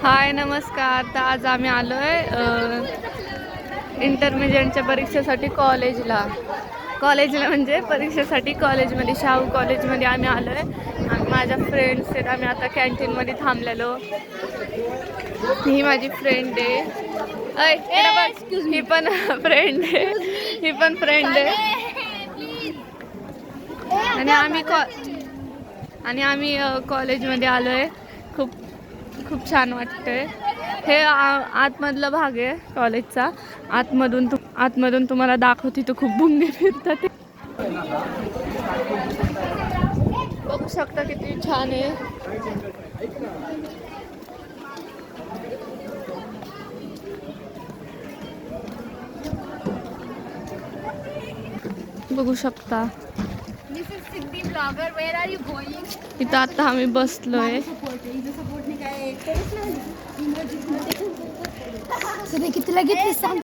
हाय नमस्कार. तर आज आम्ही आलो आहे इंटरमिजिएटच्या परीक्षेसाठी कॉलेजला म्हणजे परीक्षेसाठी कॉलेजमध्ये शाहू कॉलेजमध्ये आम्ही आलो आहे. आणि माझ्या फ्रेंड्स आहेत. आम्ही आता कॅन्टीनमध्ये थांबलेलो. ही माझी फ्रेंड आहे. ही पण फ्रेंड आहे. आणि आम्ही कॉलेजमध्ये आलो आहे. खूप छान वाटतंय. हे आतमधला भाग आहे कॉलेजचा. आतमधून तुम्हाला दाखवते. तर खूप भुंगे फिरतात. बघू शकता किती छान आहे. बघू शकता. इथं आता आम्ही बसलोय. कितीला घेतली सांग.